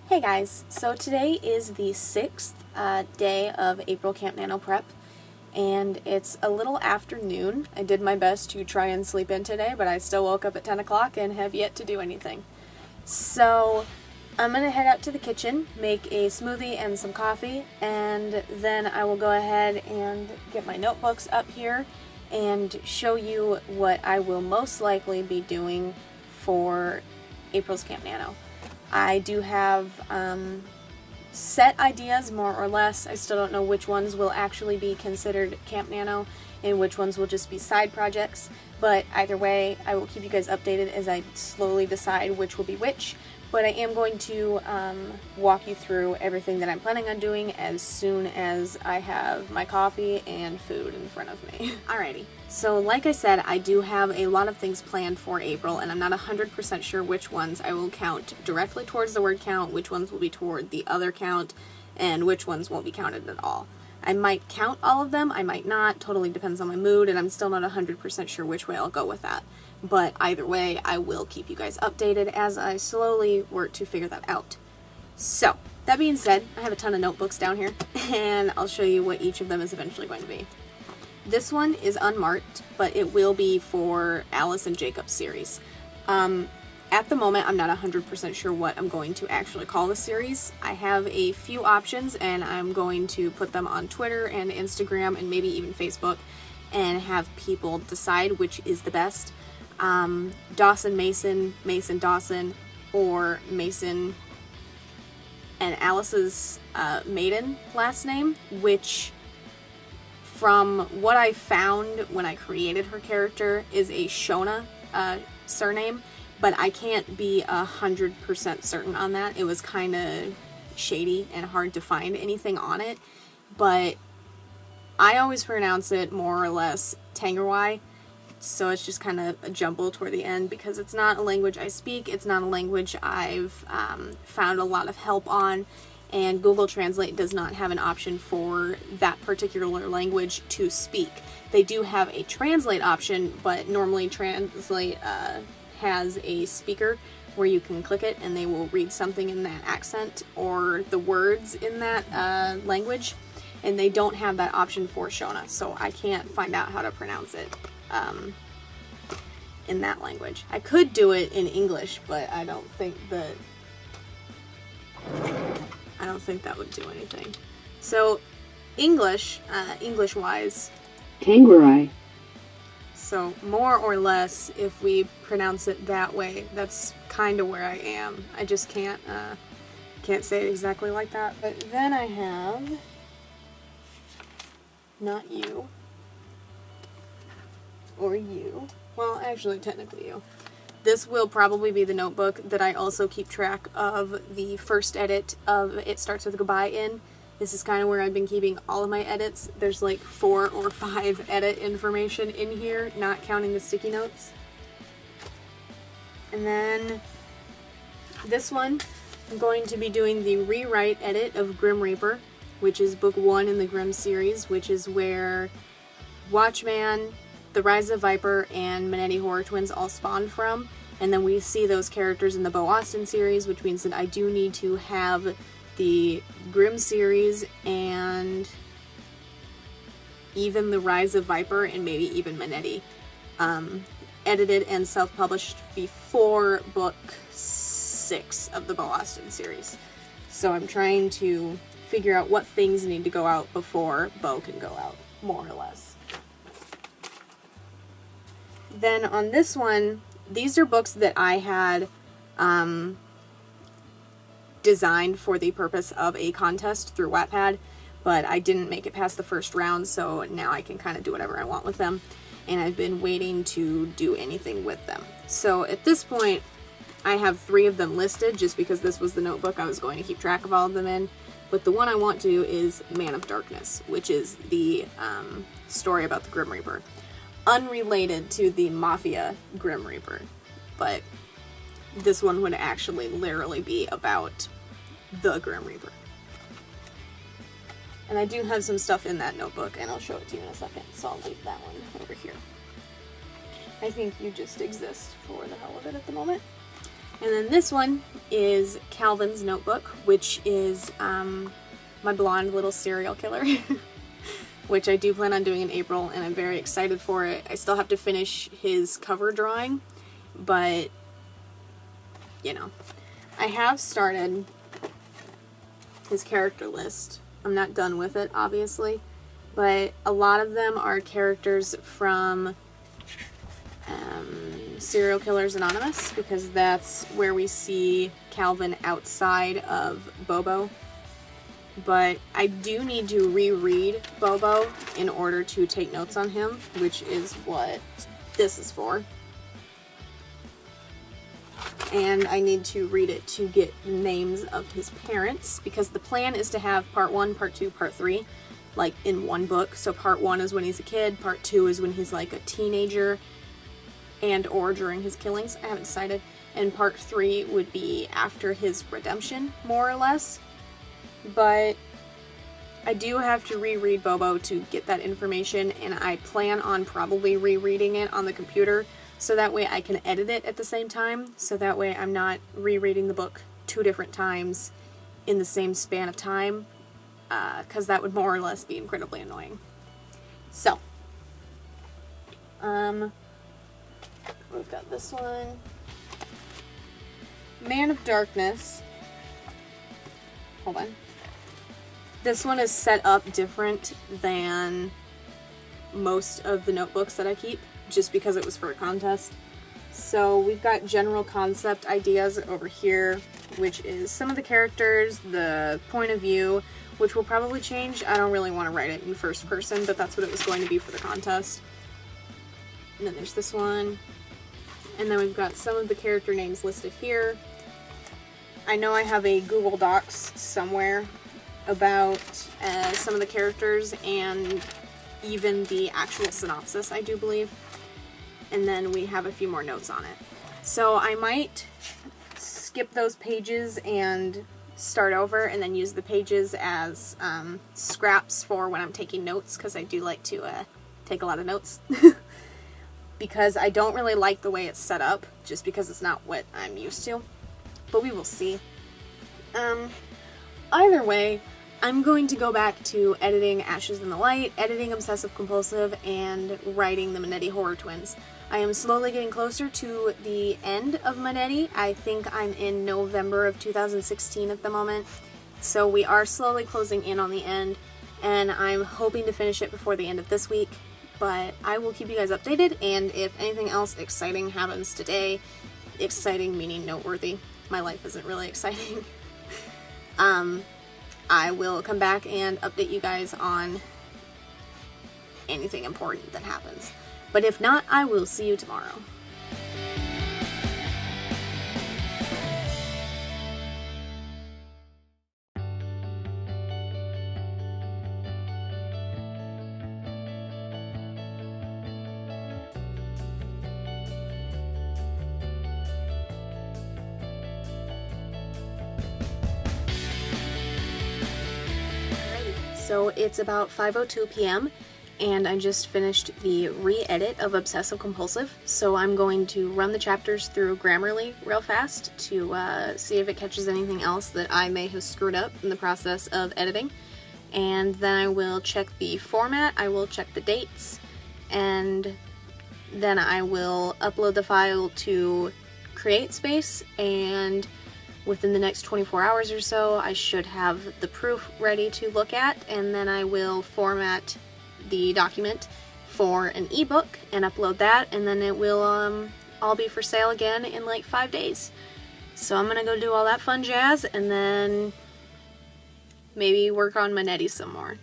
Hey guys, so today is the 6th day of April CampNaNo prep, and it's a little after noon. I did my best to try and sleep in today, but I still woke up at 10 o'clock and have yet to do anything. So I'm going to head out to the kitchen, make a smoothie and some coffee, and then I will go ahead and get my notebooks up here and show you what I will most likely be doing for April's CampNaNo. I do have set ideas, more or less. I still don't know which ones will actually be considered CampNaNo and which ones will just be side projects, but either way, I will keep you guys updated as I slowly decide which will be which. But I am going to walk you through everything that I'm planning on doing as soon as I have my coffee and food in front of me. Alrighty, so like I said, I do have a lot of things planned for April, and I'm not 100% sure which ones I will count directly towards the word count, which ones will be toward the other count, and which ones won't be counted at all. I might count all of them, I might not, totally depends on my mood, and I'm still not 100% sure which way I'll go with that. But either way, I will keep you guys updated as I slowly work to figure that out. So, that being said, I have a ton of notebooks down here, and I'll show you what each of them is eventually going to be. This one is unmarked, but it will be for Alice and Jacob's series. At the moment, I'm not 100% sure what I'm going to actually call the series. I have a few options, and I'm going to put them on Twitter and Instagram and maybe even Facebook and have people decide which is the best. Dawson Mason, Mason Dawson, or Mason and Alice's maiden last name, which from what I found when I created her character is a Shona surname, but I can't be 100% certain on that. It was kind of shady and hard to find anything on it, but I always pronounce it more or less Tangerwai. So it's just kind of a jumble toward the end because it's not a language I speak, it's not a language I've found a lot of help on, and Google Translate does not have an option for that particular language to speak. They do have a translate option, but normally Translate has a speaker where you can click it and they will read something in that accent or the words in that language, and they don't have that option for Shona, so I can't find out how to pronounce it in that language. I could do it in English, but I don't think that would do anything. So English, English-wise, Tangerai. so more or less, if we pronounce it that way, that's kind of where I am. I just can't say it exactly like that. But then I have not you. Or you. Well, actually, technically you. This will probably be the notebook that I also keep track of the first edit of It Starts With a Goodbye in. This is kind of where I've been keeping all of my edits. There's like 4 or 5 edit information in here, not counting the sticky notes. And then this one, I'm going to be doing the rewrite edit of Grim Reaper, which is book 1 in the Grimm series, which is where Watchman, The Rise of Viper, and Manetti Horror Twins all spawned from, and then we see those characters in the Bo Austin series, which means that I do need to have the Grimm series and even The Rise of Viper and maybe even Manetti edited and self-published before book 6 of the Bo Austin series. So I'm trying to figure out what things need to go out before Bo can go out, more or less. Then on this one, these are books that I had designed for the purpose of a contest through Wattpad, but I didn't make it past the first round, so now I can kind of do whatever I want with them, and I've been waiting to do anything with them. So at this point, I have 3 of them listed just because this was the notebook I was going to keep track of all of them in, but the one I want to is Man of Darkness, which is the story about the Grim Reaper. Unrelated to the Mafia Grim Reaper, but this one would actually literally be about the Grim Reaper. And I do have some stuff in that notebook, and I'll show it to you in a second, so I'll leave that one over here. I think you just exist for the hell of it at the moment. And then this one is Calvin's notebook, which is my blonde little serial killer, which I do plan on doing in April, and I'm very excited for it. I still have to finish his cover drawing, but, you know. I have started his character list. I'm not done with it, obviously, but a lot of them are characters from Serial Killers Anonymous, because that's where we see Calvin outside of Bobo. But I do need to reread Bobo in order to take notes on him, which is what this is for. And I need to read it to get names of his parents, because the plan is to have part 1, part 2, part 3, like in one book. So part 1 is when he's a kid, part 2 is when he's like a teenager, and or during his killings. I haven't decided. And part 3 would be after his redemption, more or less. But I do have to reread Bobo to get that information, and I plan on probably rereading it on the computer, so that way I can edit it at the same time, so that way I'm not rereading the book 2 different times in the same span of time, because that would more or less be incredibly annoying. So, we've got this one. Man of Darkness. Hold on. This one is set up different than most of the notebooks that I keep, just because it was for a contest. So we've got general concept ideas over here, which is some of the characters, the point of view, which will probably change. I don't really want to write it in first person, but that's what it was going to be for the contest. And then there's this one. And then we've got some of the character names listed here. I know I have a Google Docs somewhere about some of the characters and even the actual synopsis, I do believe. And then we have a few more notes on it. So I might skip those pages and start over and then use the pages as scraps for when I'm taking notes, because I do like to take a lot of notes. Because I don't really like the way it's set up, just because it's not what I'm used to. But we will see. Either way, I'm going to go back to editing Ashes in the Light, editing Obsessive Compulsive, and writing the Manetti Horror Twins. I am slowly getting closer to the end of Manetti. I think I'm in November of 2016 at the moment. So we are slowly closing in on the end, and I'm hoping to finish it before the end of this week. But I will keep you guys updated, and if anything else exciting happens today, exciting meaning noteworthy, my life isn't really exciting, I will come back and update you guys on anything important that happens. But if not, I will see you tomorrow. So it's about 5:02 p.m. and I just finished the re-edit of Obsessive Compulsive, so I'm going to run the chapters through Grammarly real fast to see if it catches anything else that I may have screwed up in the process of editing, and then I will check the format, I will check the dates, and then I will upload the file to CreateSpace, and within the next 24 hours or so, I should have the proof ready to look at, and then I will format the document for an ebook and upload that, and then it will all be for sale again in like 5 days. So I'm gonna go do all that fun jazz, and then maybe work on Manetti some more.